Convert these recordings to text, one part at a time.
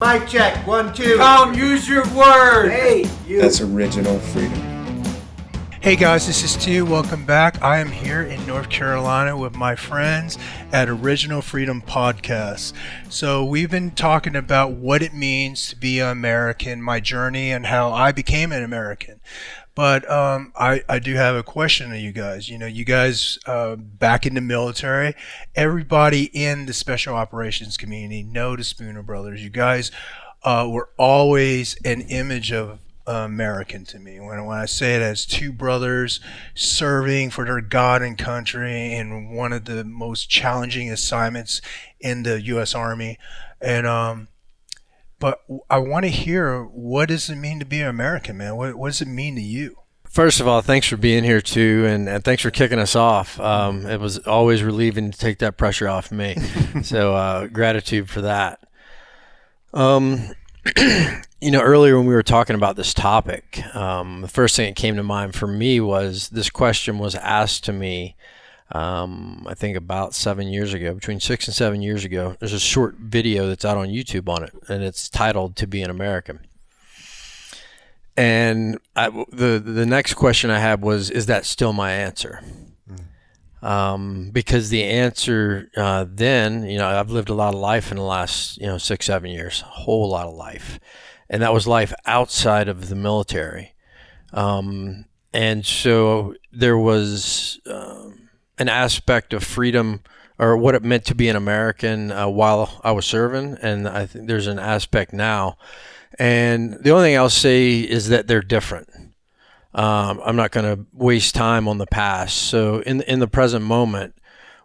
Mic check, 1, 2. Tom, use your words. Hey, you. That's original freedom. Hey guys, this is Tu. Welcome back. I am here in North Carolina with my friends at Original Freedom Podcast. So we've been talking about what it means to be an American, my journey, and how I became an American. But I do have a question to you guys. You know, you guys back in the military, everybody in the special operations community know the Spooner Brothers. You guys were always an image of American to me. When I say it as two brothers serving for their God and country in one of the most challenging assignments in the U.S. Army. And but I want to hear, what does it mean to be an American, man? What does it mean to you? First of all, thanks for being here, too, and thanks for kicking us off. It was always relieving to take that pressure off me. So gratitude for that. You know, earlier when we were talking about this topic, the first thing that came to mind for me was this question was asked to me, I think about 7 years ago, between 6 and 7 years ago. There's a short video that's out on YouTube on it, and it's titled "To Be an American." And the next question I had was, is that still my answer? Because the answer then, you know, I've lived a lot of life in the last, 6, 7 years, a whole lot of life. And that was life outside of the military. And so there was an aspect of freedom, or what it meant to be an American while I was serving. And I think there's an aspect now. And the only thing I'll say is that they're different. I'm not going to waste time on the past. So in the present moment,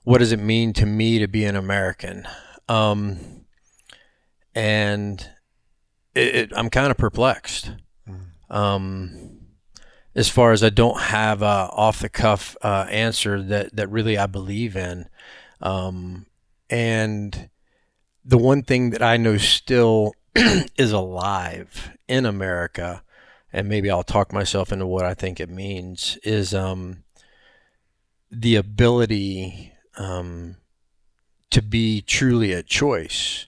what does it mean to me to be an American? And I'm kind of perplexed. As far as I don't have a off-the-cuff answer that really I believe in. And the one thing that I know still is alive in America, and maybe I'll talk myself into what I think it means, is the ability to be truly a choice,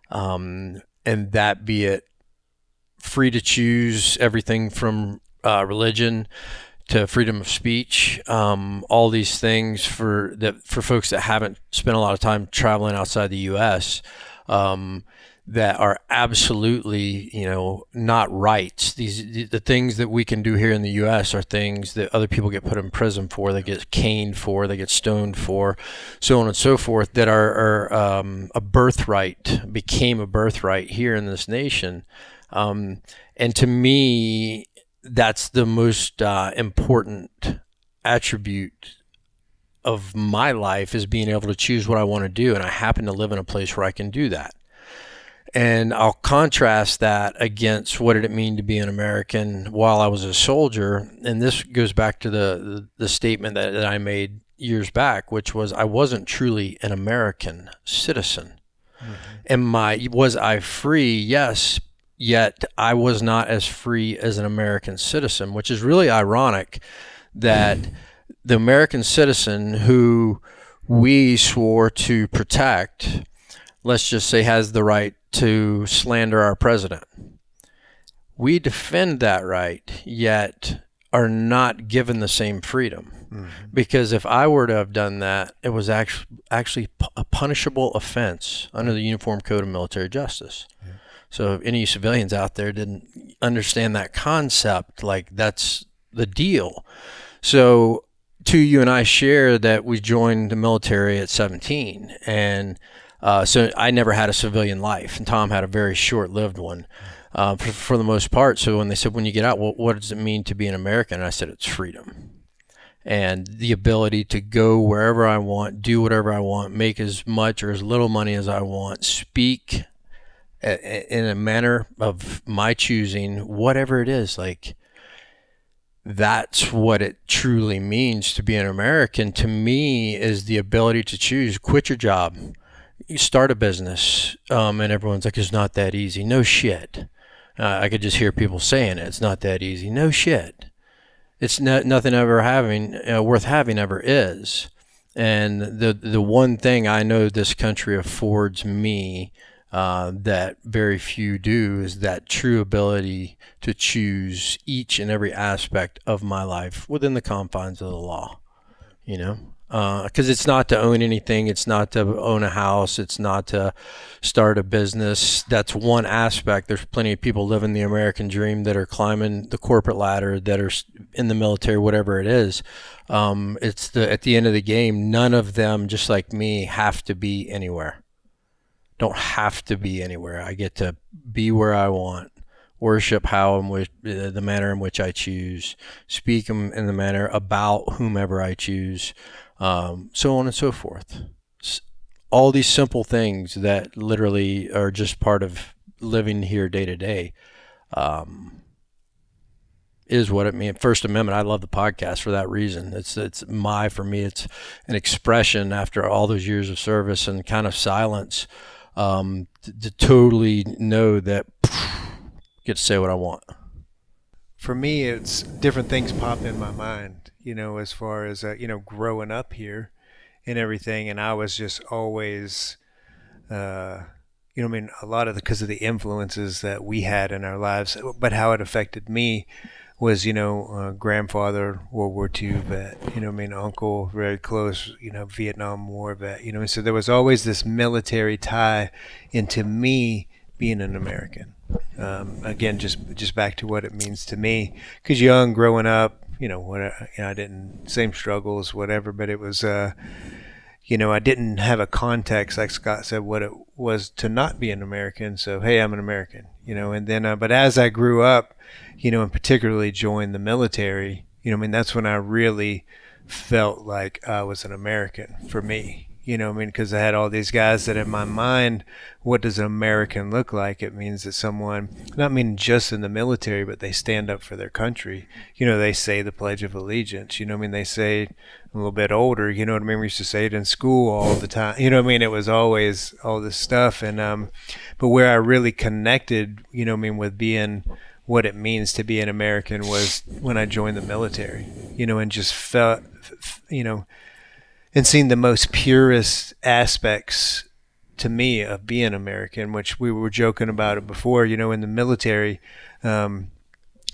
and that be it free to choose everything from religion to freedom of speech, all these things for folks that haven't spent a lot of time traveling outside the U.S., that are absolutely, not rights. The things that we can do here in the U.S. are things that other people get put in prison for, they get caned for, they get stoned for, so on and so forth, that are a birthright, became a birthright here in this nation. And to me, that's the most important attribute of my life, is being able to choose what I want to do. And I happen to live in a place where I can do that. And I'll contrast that against what did it mean to be an American while I was a soldier. And this goes back to the statement that I made years back, which was I wasn't truly an American citizen. Mm-hmm. And was I free? Yes, yet I was not as free as an American citizen, which is really ironic that the American citizen who we swore to protect, let's just say, has the right to slander our president. We defend that right, yet are not given the same freedom. Mm-hmm. Because if I were to have done that, it was actually a punishable offense under the Uniform Code of Military Justice. Yeah. So if any civilians out there didn't understand that concept, like, that's the deal. So you and I share that we joined the military at 17, and so I never had a civilian life, and Tom had a very short-lived one for the most part. So when they said, when you get out, well, what does it mean to be an American? And I said, it's freedom. And the ability to go wherever I want, do whatever I want, make as much or as little money as I want, speak in a manner of my choosing, whatever it is. Like, that's what it truly means to be an American. To me, is the ability to choose. Quit your job. You start a business, and everyone's like, it's not that easy. No shit. I could just hear people saying it. It's not that easy. No shit. It's nothing ever worth having ever is. And the one thing I know this country affords me that very few do, is that true ability to choose each and every aspect of my life within the confines of the law, you know? Because it's not to own anything. It's not to own a house. It's not to start a business. That's one aspect. There's plenty of people living the American dream that are climbing the corporate ladder, that are in the military, whatever it is. At the end of the game, none of them, just like me, have to be anywhere. Don't have to be anywhere. I get to be where I want, worship how and the manner in which I choose, speak in the manner about whomever I choose, so on and so forth. All these simple things that literally are just part of living here day to day is what it means. First Amendment, I love the podcast for that reason. For me, it's an expression after all those years of service and kind of silence, to totally know that I get to say what I want. For me, it's different things pop in my mind, as far as, growing up here and everything. And I was just always, a lot of because of the influences that we had in our lives, but how it affected me was, grandfather, World War II vet, uncle, very close, Vietnam War vet, so there was always this military tie into me being an American. Again, just back to what it means to me, because young, growing up, I didn't, same struggles, whatever, but it was, I didn't have a context, like Scott said, what it was to not be an American. So, hey, I'm an American, and then, but as I grew up, and particularly joined the military, that's when I really felt like I was an American for me, because I had all these guys that in my mind, what does an American look like? It means that someone, not mean just in the military, but they stand up for their country. They say the Pledge of Allegiance, they say a little bit older, we used to say it in school all the time, it was always all this stuff. And, but where I really connected, with being what it means to be an American was when I joined the military, and just felt, and seeing the most purest aspects to me of being American, which we were joking about it before, in the military. And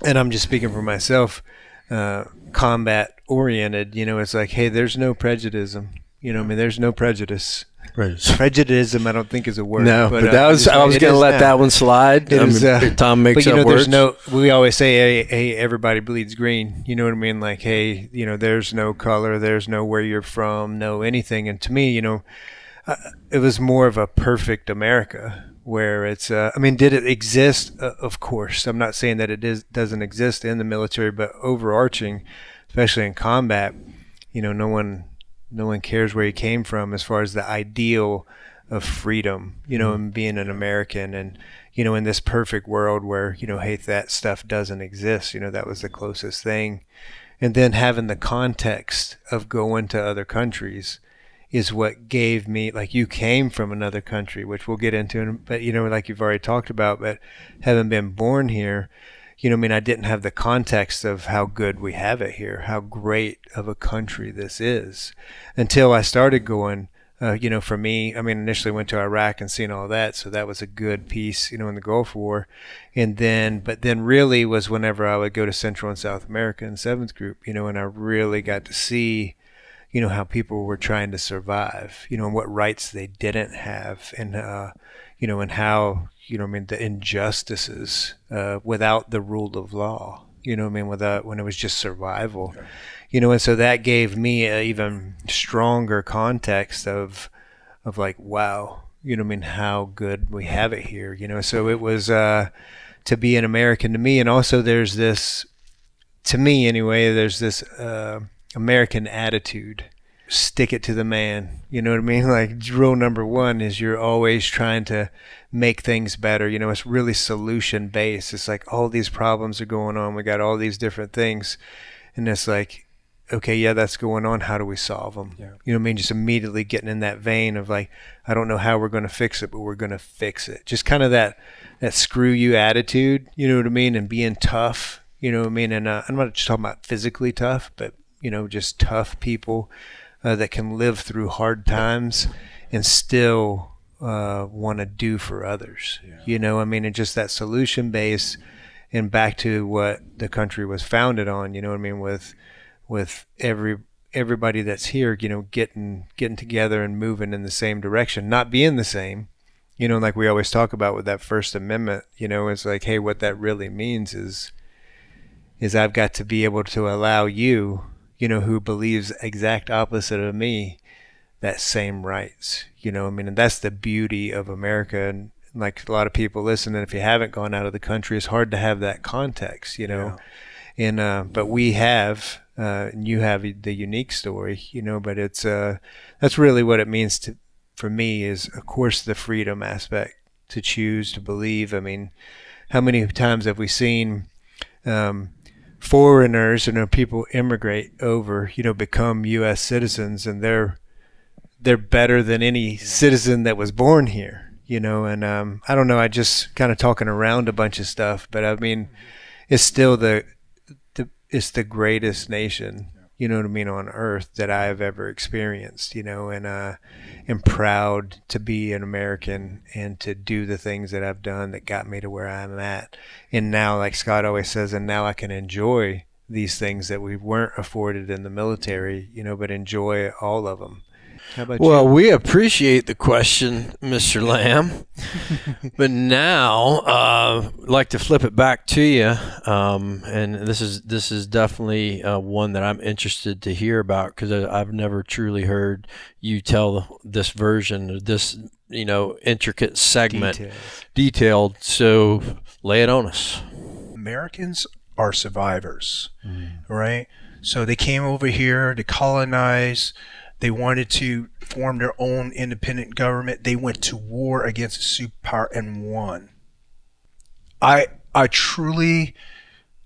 I'm just speaking for myself, combat oriented, it's like, hey, there's no prejudice. There's no prejudice. Prejudice, I don't think is a word. No, but that was, I was going to let that one slide. Tom makes up words. We always say, hey, everybody bleeds green. You know what I mean? Like, hey, there's no color, there's no where you're from, no anything. And to me, it was more of a perfect America where it's, did it exist? Of course. I'm not saying that it doesn't exist in the military, but overarching, especially in combat, no one cares where you came from as far as the ideal of freedom, and being an American, and, in this perfect world where, hey, that stuff doesn't exist, that was the closest thing. And then having the context of going to other countries is what gave me, like, you came from another country, which we'll get into, but, like you've already talked about, but having been born here, I didn't have the context of how good we have it here, how great of a country this is, until I started going, for me, initially went to Iraq and seen all that. So that was a good piece, in the Gulf War. But then really was whenever I would go to Central and South America in 7th Group, and I really got to see, how people were trying to survive, and what rights they didn't have, and, and how, the injustices without the rule of law, without, when it was just survival, and so that gave me an even stronger context of like, wow, how good we have it here, so it was to be an American to me. And also there's this, to me anyway, there's this American attitude. Stick it to the man. You know what I mean? Like, rule number one is you're always trying to make things better. It's really solution based. It's like all these problems are going on. We got all these different things. And it's like, okay, yeah, that's going on. How do we solve them? Yeah. You know what I mean? Just immediately getting in that vein of like, I don't know how we're going to fix it, but we're going to fix it. Just kind of that screw you attitude. You know what I mean? And being tough. You know what I mean? And I'm not just talking about physically tough, but, just tough people that can live through hard times and still want to do for others. Yeah. I mean, and just that solution base, and back to what the country was founded on. You know what I mean, with everybody that's here, getting together and moving in the same direction, not being the same. Like we always talk about with that First Amendment. It's like, hey, what that really means is I've got to be able to allow you, who believes exact opposite of me, that same rights. I mean, and that's the beauty of America. And like a lot of people listen, and if you haven't gone out of the country, it's hard to have that context, Yeah. And but we have, and you have the unique story, but it's that's really what it means for me is, of course, the freedom aspect to choose to believe. I mean, how many times have we seen foreigners, people immigrate over, become U.S. citizens, and they're better than any citizen that was born here, and I don't know, I just kind of talking around a bunch of stuff, but I mean, it's still it's the greatest nation, you know what I mean, on earth that I have ever experienced, and am proud to be an American and to do the things that I've done that got me to where I'm at. And now, like Scott always says, and now I can enjoy these things that we weren't afforded in the military, but enjoy all of them. How about Well, you? we appreciate the question, Mr. Lamb. But now, I'd like to flip it back to you, and this is definitely one that I'm interested to hear about, because I've never truly heard you tell this version of this, intricate segment detailed. So lay it on us. Americans are survivors, right? So they came over here to colonize. They wanted to form their own independent government. They went to war against a superpower and won. I truly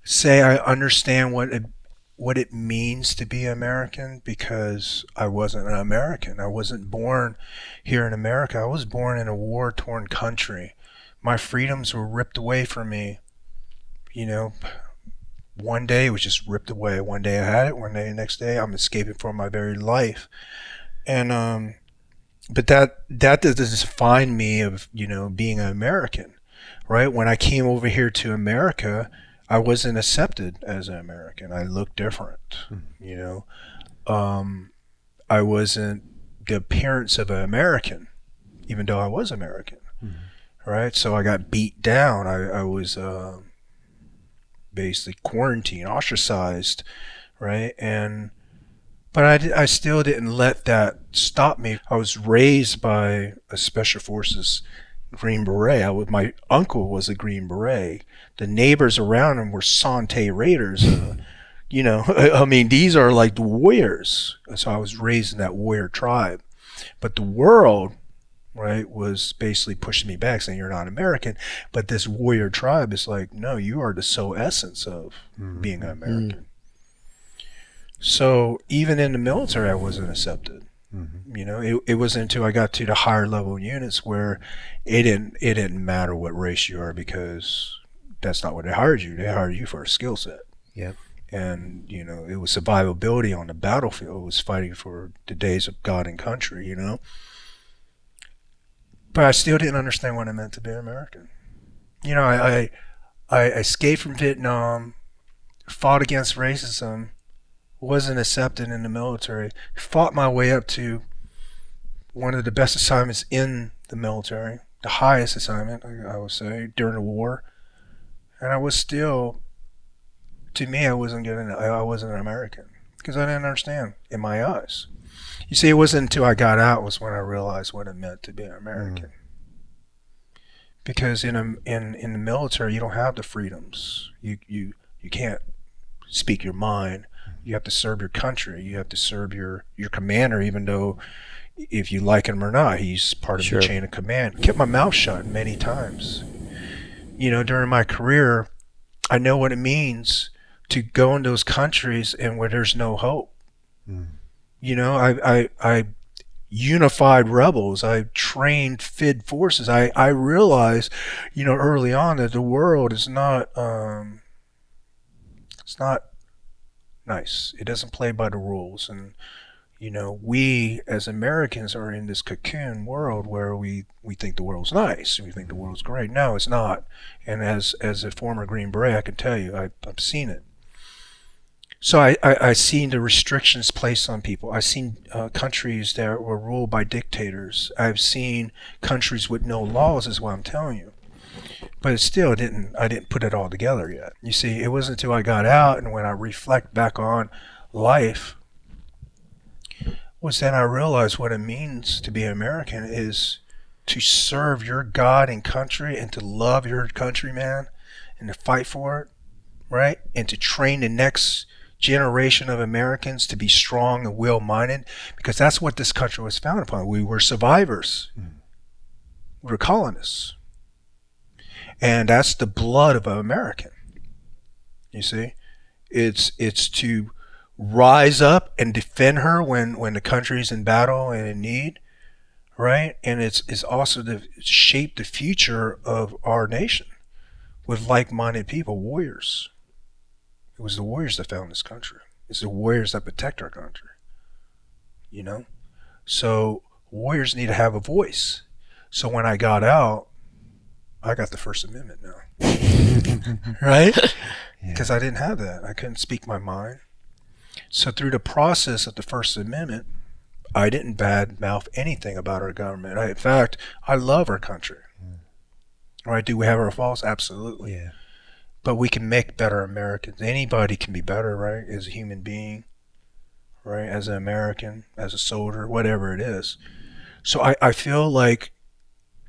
say I understand what it means to be American, because I wasn't an American. I wasn't born here in America. I was born in a war-torn country. My freedoms were ripped away from me. One day it was just ripped away. One day I had it. One day, the next day, I'm escaping for my very life. And but that doesn't define me of being an American, right? When I came over here to America, I wasn't accepted as an American. I looked different, I wasn't the appearance of an American, even though I was American, right? So I got beat down. I was basically quarantined, ostracized, right? But I still didn't let that stop me. I was raised by a Special Forces Green Beret. My uncle was a Green Beret. The neighbors around him were Sante Raiders. I mean, these are like the warriors. So I was raised in that warrior tribe. But the world, right, was basically pushing me back, saying you're not American. But this warrior tribe is like, no, you are the sole essence of being an American. So even in the military, I wasn't accepted. It wasn't until I got to the higher level units where it didn't matter what race you are, because that's not what they hired you. They hired you for a skill set. Yep. And it was survivability on the battlefield. It was fighting for the days of God and country. But I still didn't understand what it meant to be an American. I escaped from Vietnam, fought against racism, wasn't accepted in the military, fought my way up to one of the best assignments in the military, the highest assignment, I would say, during the war. And I was still, to me, I wasn't an American, because I didn't understand in my eyes. You see, it wasn't until I got out was when I realized what it meant to be an American. Because in the military, you don't have the freedoms. You can't speak your mind. You have to serve your country. You have to serve your commander, even though if you like him or not, he's part of the chain of command. Kept my mouth shut many times. During my career, I know what it means to go in those countries and where there's no hope. I unified rebels. I trained FID forces. I realized, early on that the world is not, it's not nice. It doesn't play by the rules. And, we as Americans are in this cocoon world where we think the world's nice. We think the world's great. No, it's not. And as a former Green Beret, I can tell you, I've seen it. So I seen the restrictions placed on people. I've seen countries that were ruled by dictators. I've seen countries with no laws, is what I'm telling you. But it still I didn't put it all together yet. You see, it wasn't until I got out and when I reflect back on life, was then I realized what it means to be an American is to serve your God and country and to love your country, man, and to fight for it, right? And to train the next generation of Americans to be strong and will-minded, because that's what this country was founded upon. We were survivors. We were colonists. And that's the blood of an American. You see? It's to rise up and defend her when the country's in battle and in need, right? And it's also to shape the future of our nation with like-minded people, warriors. It was the warriors that found this country. It's the warriors that protect our country. So warriors need to have a voice. So when I got out, I got the First Amendment now. Right? Because I didn't have that. I couldn't speak my mind. So through the process of the First Amendment, I didn't badmouth anything about our government. In fact, I love our country. Right? Do we have our faults? Absolutely. Yeah. But we can make better Americans. Anybody can be better, right? As a human being, right? As an American, as a soldier, whatever it is. So I feel like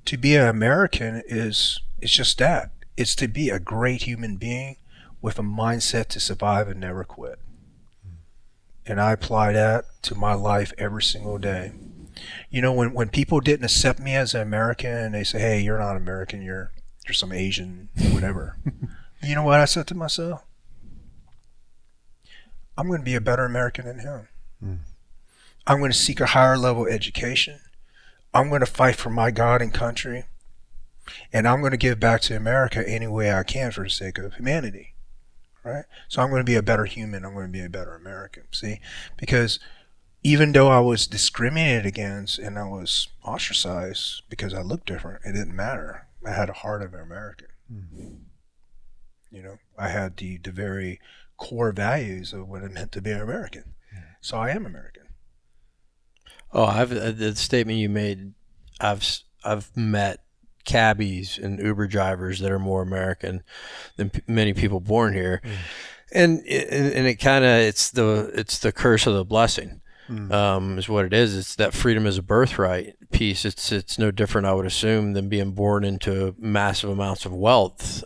to be an American it's just that. It's to be a great human being with a mindset to survive and never quit. And I apply that to my life every single day. When people didn't accept me as an American and they say, hey, you're not American, you're some Asian, whatever. You know what I said to myself? I'm going to be a better American than him. I'm going to seek a higher level education. I'm going to fight for my God and country. And I'm going to give back to America any way I can for the sake of humanity. Right? So I'm going to be a better human. I'm going to be a better American. See? Because even though I was discriminated against and I was ostracized because I looked different, it didn't matter. I had a heart of an American. I had the very core values of what it meant to be an American. So I am American. Oh, the statement you made, I've met cabbies and Uber drivers that are more American than many people born here, and it kind of it's the curse of the blessing, is what it is. It's that freedom is a birthright piece. It's no different, I would assume, than being born into massive amounts of wealth.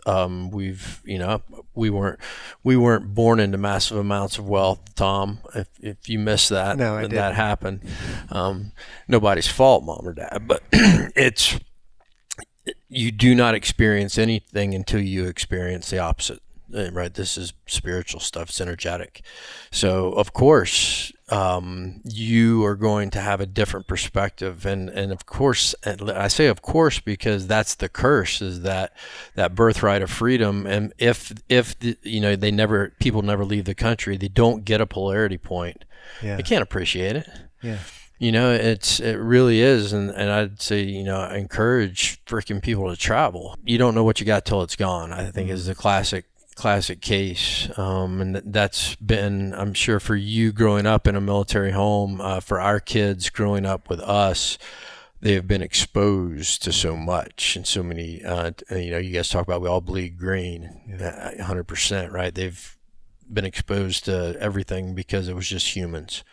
We weren't born into massive amounts of wealth, Tom. If you missed that, No, I didn't. That happened. Nobody's fault, Mom or Dad, but you do not experience anything until you experience the opposite, right? This is spiritual stuff. It's energetic. So of course, you are going to have a different perspective. And of course, and I say of course, because that's the curse, is that birthright of freedom. And if people never leave the country, they don't get a polarity point. Yeah. They can't appreciate it. Yeah. It really is, and I'd say, I encourage freaking people to travel. You don't know what you got till it's gone, I think, is the classic case. And that's been, I'm sure, for you growing up in a military home, for our kids growing up with us, they have been exposed to so much and so many, you guys talk about we all bleed green, 100%, right? They've been exposed to everything because it was just humans.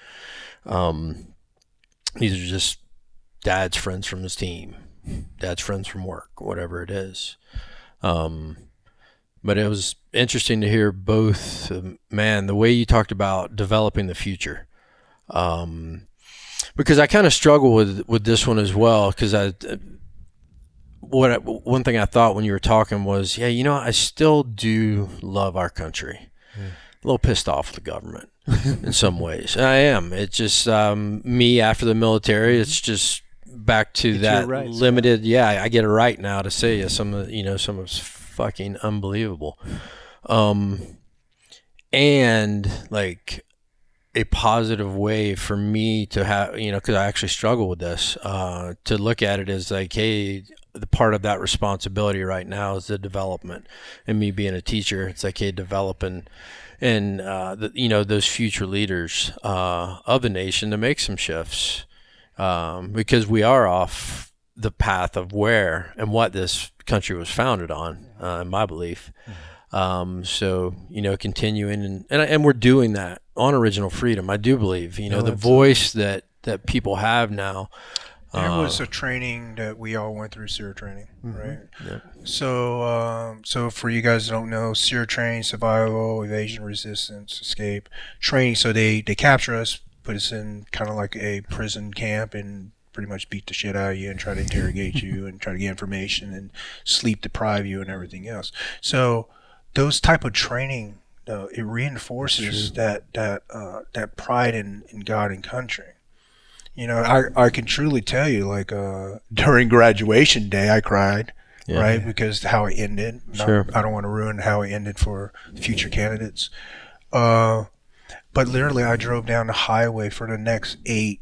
These are just dad's friends from his team, dad's friends from work, whatever it is. But it was interesting to hear both, man, the way you talked about developing the future. Because I kind of struggle with this one as well, because one thing I thought when you were talking was, I still do love our country. A little pissed off with the government in some ways. I am. It's just me after the military. It's just back to Get that your rights, limited. Yeah, I get it right now to say some of it's fucking unbelievable. And like a positive way for me to have, because I actually struggle with this, to look at it as like, hey, the part of that responsibility right now is the development, and me being a teacher, it's like, hey, developing and those future leaders of the nation to make some shifts, because we are off the path of where and what this country was founded on, in my belief. So continuing and we're doing that on Original Freedom. I do believe the voice that people have now. There was a training that we all went through, SEER training, right? Yeah. So for you guys that don't know, SEER training, survival, evasion, resistance, escape training. So they capture us, put us in kind of like a prison camp, and pretty much beat the shit out of you and try to interrogate you and try to get information and sleep deprive you and everything else. So those type of training, it reinforces that pride in God and country. I can truly tell you, like, during graduation day, I cried, right? Because how it ended. Sure. I don't want to ruin how it ended for future candidates. But literally, I drove down the highway for the next 8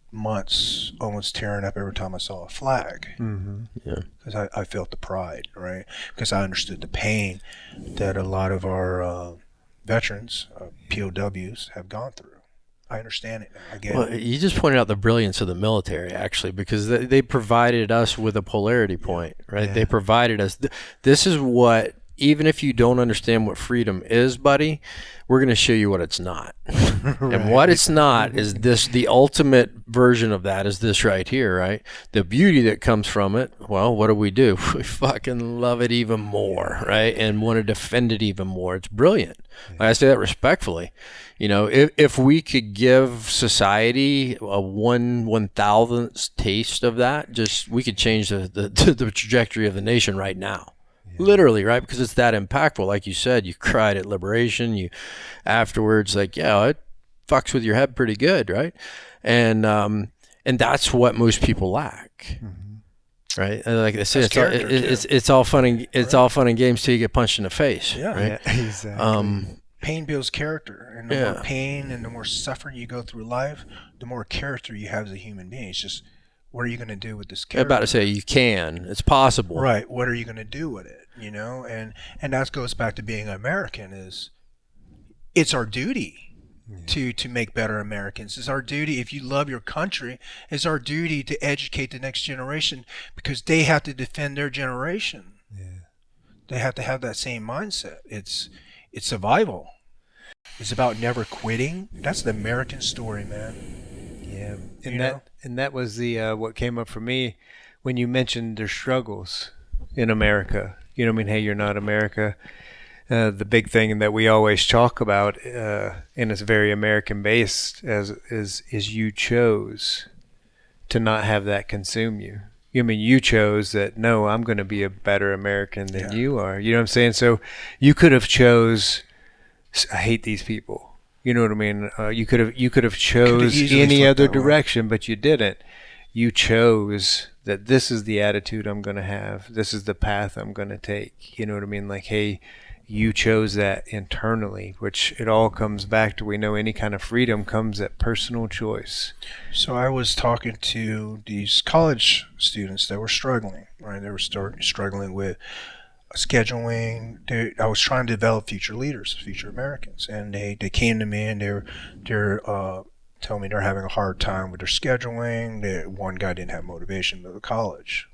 months, almost tearing up every time I saw a flag. Because I felt the pride, right? Because I understood the pain that a lot of our veterans, POWs, have gone through. I understand it now. I get it. You just pointed out the brilliance of the military, actually, because they provided us with a polarity point, right? Yeah. They provided us. This is what, even if you don't understand what freedom is, buddy, we're going to show you what it's not. Right. And what it's not is this, the ultimate version of that is this right here, right? The beauty that comes from it, well, what do? We fucking love it even more, right? And want to defend it even more. It's brilliant. Like I say that respectfully. If we could give society a 1/1000th taste of that, we could change the trajectory of the nation right now. Literally, right? Because it's that impactful. Like you said, you cried at liberation. You afterwards, like, it fucks with your head pretty good, right? And that's what most people lack, right? And like I say, it's all fun and games till you get punched in the face, right? Yeah, exactly. Pain builds character, and the more pain and the more suffering you go through life, the more character you have as a human being. It's just, what are you going to do with this character? I'm about to say, you can. It's possible. Right. What are you going to do with it? And that goes back to being an American. It's our duty to make better Americans. It's our duty, if you love your country, it's our duty to educate the next generation, because they have to defend their generation. Yeah. They have to have that same mindset. It's survival. It's about never quitting. That's the American story, man. Yeah. And that was the what came up for me when you mentioned their struggles in America. Hey, you're not America. The big thing that we always talk about, and it's very American based, is you chose to not have that consume you. You chose that, no, I'm going to be a better American than you are. You know what I'm saying? So you could have chose, I hate these people. You know what I mean? You could have chose any other direction, but you didn't. You chose that this is the attitude I'm going to have. This is the path I'm going to take. You know what I mean? Like, hey, you chose that internally, which it all comes back to, we know any kind of freedom comes at personal choice. So I was talking to these college students that were struggling, right? They were struggling with scheduling. I was trying to develop future leaders, future Americans, and they came to me and they're telling me they're having a hard time with their scheduling. One guy didn't have motivation to go to college,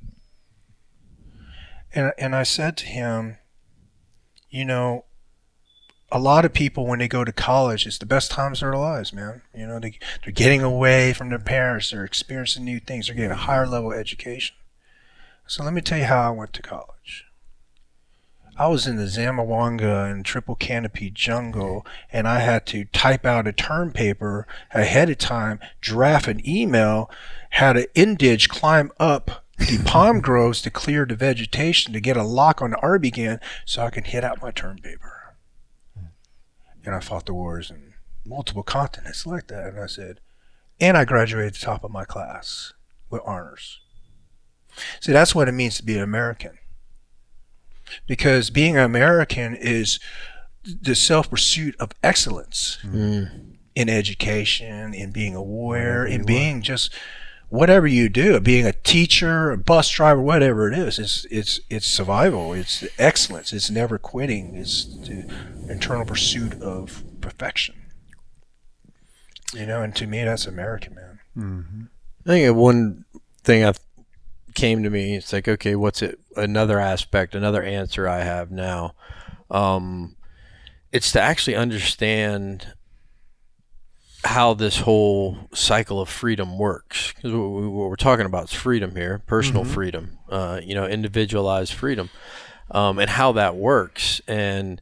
and I said to him, a lot of people, when they go to college, it's the best times of their lives, man. They're getting away from their parents. They're experiencing new things. They're getting a higher level of education. So let me tell you how I went to college. I was in the Zamboanga and Triple Canopy jungle, and I had to type out a term paper ahead of time, draft an email, had an indige climb up the palm groves to clear the vegetation to get a lock on the RB so I can hit out my term paper. And I fought the wars in multiple continents like that. And I said, and I graduated at the top of my class with honors. See, that's what it means to be an American. Because being an American is the self-pursuit of excellence. in education, in being a warrior, Whatever in you being just whatever you do, being a teacher, a bus driver, whatever it is. It's survival. It's excellence. It's never quitting. It's the internal pursuit of perfection. And to me, that's American, man. Mm-hmm. I think one thing came to me, it's like, okay, what's it? Another aspect, another answer I have now. It's to actually understand how this whole cycle of freedom works. Because what we're talking about is freedom here, personal freedom, individualized freedom, and how that works. And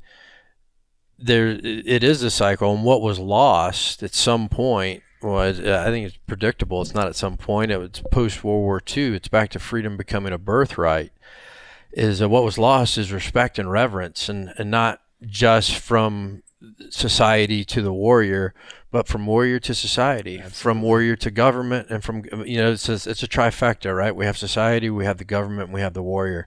it is a cycle, and what was lost at some point was, I think it's predictable. It's not at some point. It was post World War II. It's back to freedom becoming a birthright. Is what was lost is respect and reverence, and not just from society to the warrior, but from warrior to society, from warrior to government, and from, it's a trifecta, right? We have society, we have the government, and we have the warrior.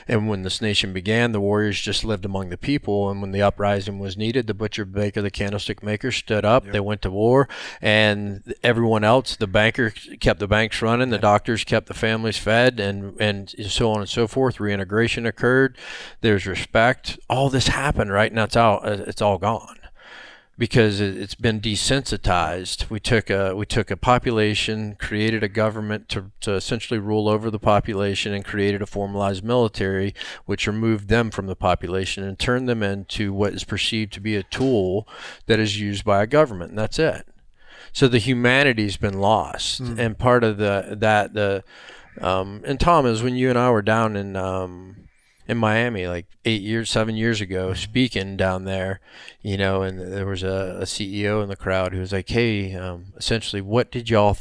And when this nation began, the warriors just lived among the people, and when the uprising was needed, the butcher, baker, the candlestick maker stood up. They went to war, and everyone else, the banker kept the banks running, the doctors kept the families fed, and so on and so forth. Reintegration occurred. There's respect. All this happened, right? Now it's all gone, because it's been desensitized. We took a population, created a government to essentially rule over the population, and created a formalized military, which removed them from the population and turned them into what is perceived to be a tool that is used by a government, and that's it. So the humanity's been lost, and part of and Tom, is when you and I were down in Miami like 7 years ago, speaking down there, and there was a CEO in the crowd who was like, hey, essentially, what did y'all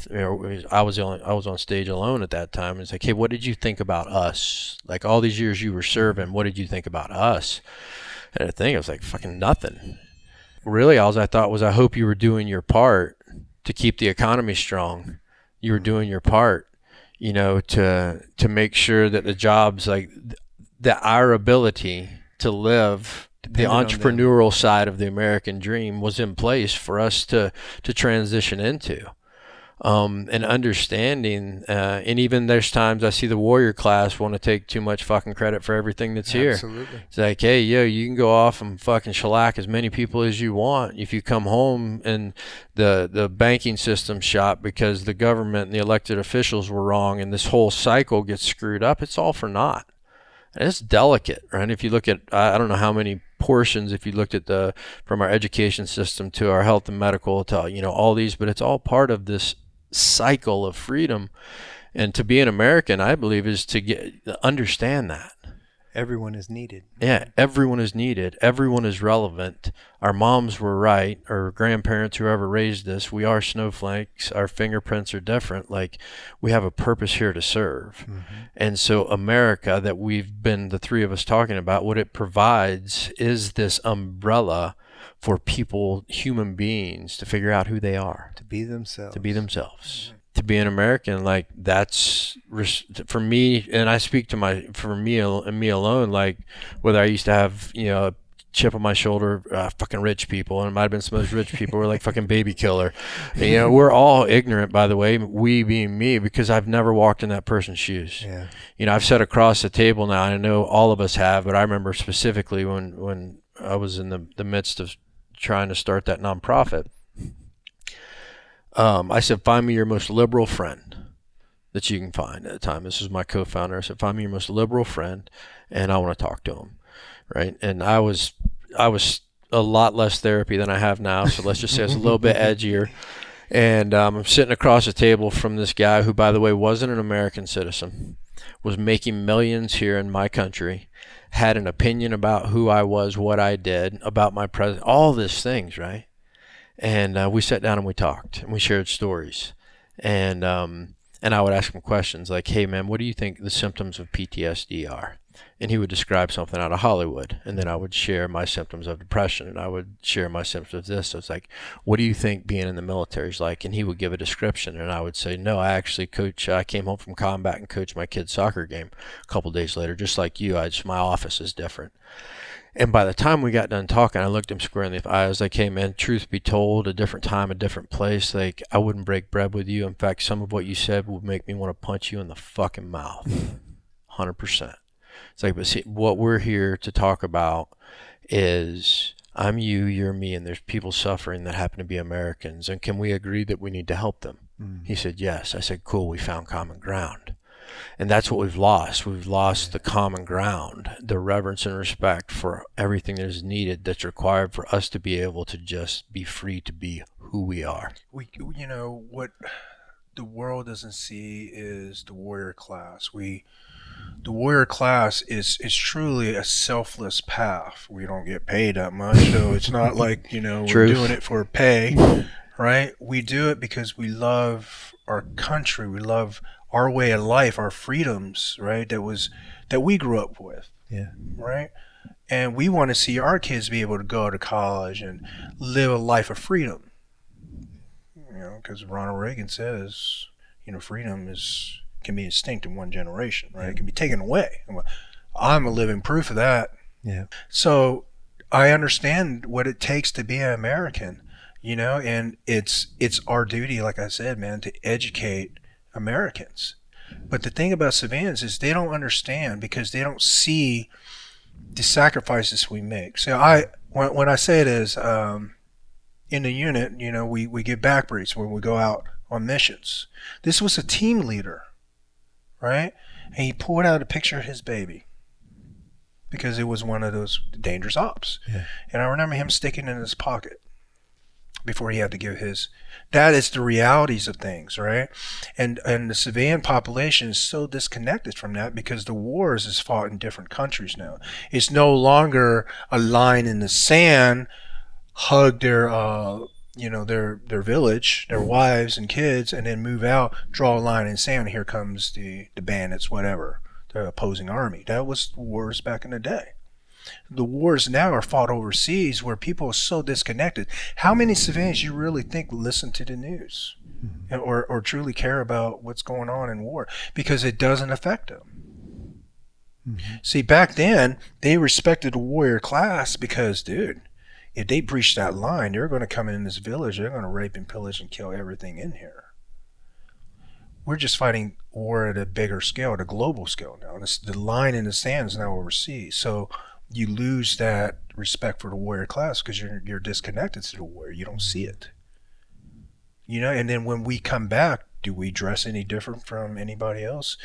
I was on stage alone at that time. It's like, hey, what did you think about us? Like, all these years you were serving, what did you think about us? And I think it was like, fucking nothing. Really, all I thought was, I hope you were doing your part to keep the economy strong. You were doing your part, to make sure that the jobs, like, that our ability to live the entrepreneurial side of the American dream was in place for us to transition into. And understanding, and even there's times I see the warrior class want to take too much fucking credit for everything that's here. Absolutely. It's like, hey, you can go off and fucking shellac as many people as you want. If you come home and the banking system shot because the government and the elected officials were wrong, and this whole cycle gets screwed up, it's all for naught. And it's delicate, right? If you look at, I don't know how many portions, if you looked at from our education system to our health and medical to, all these, but it's all part of this cycle of freedom. And to be an American, I believe, is to understand that. Everyone is needed. Yeah, everyone is needed. Everyone is relevant. Our moms were right, our grandparents, whoever raised us, we are snowflakes. Our fingerprints are different. Like, we have a purpose here to serve. And so America, that we've been, the three of us, talking about, what it provides is this umbrella for people, human beings, to figure out who they are. To be themselves. To be an American, like, that's for me, and I speak to for me alone, like, whether I used to have, a chip on my shoulder, fucking rich people, and it might have been some of those rich people who were like fucking baby killer. We're all ignorant, by the way, we being me, because I've never walked in that person's shoes. Yeah. I've sat across the table now, and I know all of us have, but I remember specifically when I was in the midst of trying to start that nonprofit. I said, find me your most liberal friend that you can find at the time. This was my co-founder. I said, find me your most liberal friend, and I want to talk to him, right? And I was a lot less therapy than I have now, so let's just say I was a little bit edgier. And I'm sitting across the table from this guy who, by the way, wasn't an American citizen, was making millions here in my country, had an opinion about who I was, what I did, about my president, all these things, right? And we sat down and we talked and we shared stories, and I would ask him questions like, hey man, what do you think the symptoms of PTSD are? And he would describe something out of Hollywood, and then I would share my symptoms of depression, and I would share my symptoms of this. So it's like, what do you think being in the military is like? And he would give a description, and I would say, no, I actually I came home from combat and coached my kid's soccer game a couple days later, just like you. My office is different. And by the time we got done talking, I looked him square in the eye. I was like, hey, man, truth be told, a different time, a different place, like, I wouldn't break bread with you. In fact, some of what you said would make me want to punch you in the fucking mouth. 100%. It's like, but see, what we're here to talk about is I'm you, you're me, and there's people suffering that happen to be Americans. And can we agree that we need to help them? He said, yes. I said, cool, we found common ground. And that's what we've lost. We've lost the common ground, the reverence and respect for everything that is needed, that's required for us to be able to just be free to be who we are. You know, what the world doesn't see is the warrior class. The warrior class is truly a selfless path. We don't get paid that much, so it's not like, we're doing it for pay, right? We do it because we love our country. We love our way of life, our freedoms, right? That we grew up with, right? And we want to see our kids be able to go to college and live a life of freedom. Because Ronald Reagan says, freedom can be extinct in one generation, right? It can be taken away. I'm a living proof of that. Yeah. So I understand what it takes to be an American, and it's our duty, like I said, man, to educate Americans. But the thing about civilians is they don't understand because they don't see the sacrifices we make. So when I say it is, in the unit, we get back breaks when we go out on missions. This was a team leader, right? And he pulled out a picture of his baby because it was one of those dangerous ops. Yeah. And I remember him sticking it in his pocket before he had to give his. That is the realities of things, right? And the civilian population is so disconnected from that because the wars is fought in different countries now. It's no longer a line in the sand, hug their their village, their wives and kids, and then move out, draw a line in the sand. Here comes the bandits, whatever, the opposing army. That was wars back in the day. The wars now are fought overseas where people are so disconnected. How many civilians you really think listen to the news or truly care about what's going on in war? Because it doesn't affect them. Mm-hmm. See, back then, they respected the warrior class because, dude, if they breach that line, they're going to come in this village, they're going to rape and pillage and kill everything in here. We're just fighting war at a bigger scale, at a global scale now. The line in the sand is now overseas. So you lose that respect for the warrior class because you're disconnected to the warrior. You don't see it. And then when we come back, do we dress any different from anybody else?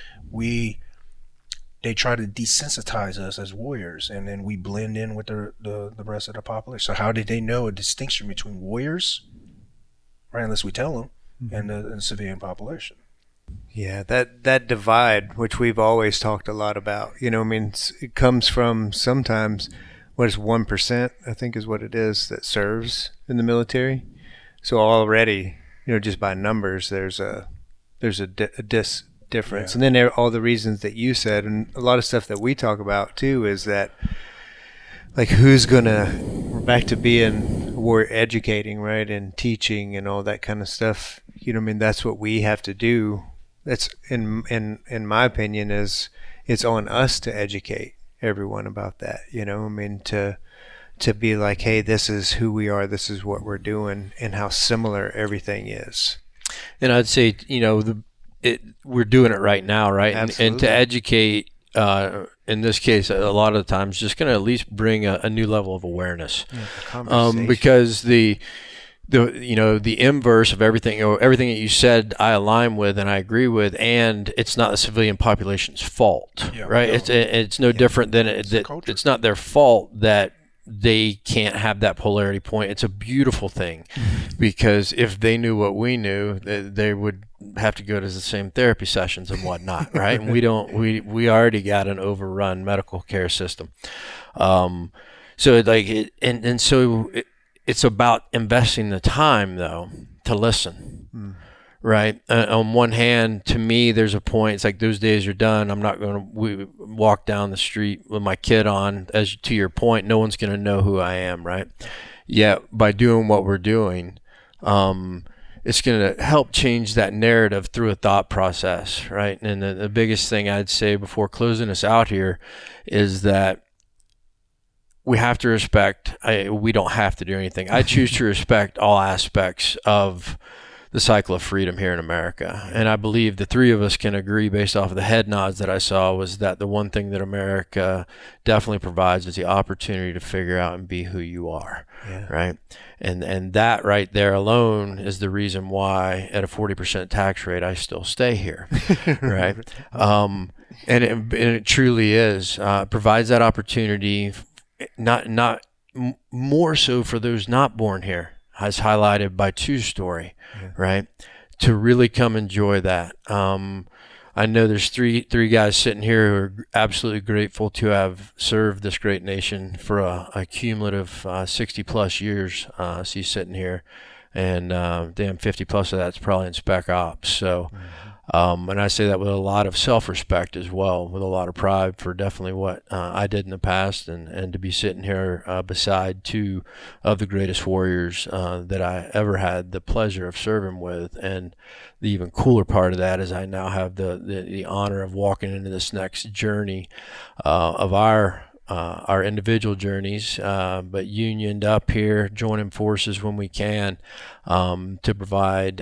They try to desensitize us as warriors, and then we blend in with the rest of the population. So how did they know a distinction between warriors, right, unless we tell them, and the civilian population? Yeah, that divide, which we've always talked a lot about, it comes from sometimes what is 1%, I think is what it is, that serves in the military. So already, just by numbers, there's a difference. Yeah. And then there all the reasons that you said, and a lot of stuff that we talk about too, is that like we're back to being warrior educating, right, and teaching and all that kind of stuff. That's what we have to do. That's in my opinion is it's on us to educate everyone about that. To be like, hey, this is who we are, this is what we're doing, and how similar everything is. And I'd say, we're doing it right now, right? And to educate, in this case, a lot of the times, just going to at least bring a new level of awareness, because the inverse of everything, everything that you said, I align with and I agree with, and it's not the civilian population's fault, right? No. It's no different than it's not their fault that they can't have that polarity point. It's a beautiful thing, because if they knew what we knew, they would have to go to the same therapy sessions and whatnot, right? And we already got an overrun medical care system. So it's about investing the time though to listen. Right. On one hand, to me, there's a point. It's like those days are done. I'm not going to walk down the street with my kid on. As to your point, no one's going to know who I am. Right. Yet by doing what we're doing, it's going to help change that narrative through a thought process. Right. And the biggest thing I'd say before closing us out here is that we have to respect. We don't have to do anything. I choose to respect all aspects of the cycle of freedom here in America. And I believe the three of us can agree, based off of the head nods that I saw, was that the one thing that America definitely provides is the opportunity to figure out and be who you are. Yeah. Right. And that right there alone is the reason why at a 40% tax rate, I still stay here. Right. And it truly is, provides that opportunity, not more so for those not born here, as highlighted by Tu's story, right? To really come enjoy that. I know there's three guys sitting here who are absolutely grateful to have served this great nation for a cumulative 60 plus years. So he's sitting here, and 50 plus of that's probably in spec ops. So, and I say that with a lot of self-respect as well, with a lot of pride for definitely what I did in the past, and to be sitting here beside two of the greatest warriors that I ever had the pleasure of serving with. And the even cooler part of that is I now have the honor of walking into this next journey of our individual journeys, but unioned up here, joining forces when we can, to provide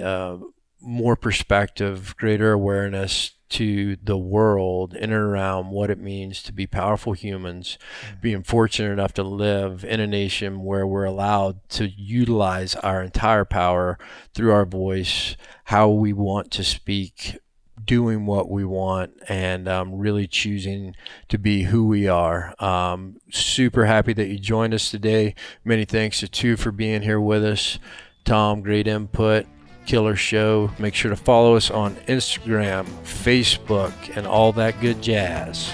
more perspective, greater awareness to the world in and around what it means to be powerful humans, being fortunate enough to live in a nation where we're allowed to utilize our entire power through our voice, how we want to speak, doing what we want, and really choosing to be who we are. Super happy that you joined us today. Many thanks to Tu for being here with us. Tom, great input. Killer show. Make sure to follow us on Instagram, Facebook, and all that good jazz.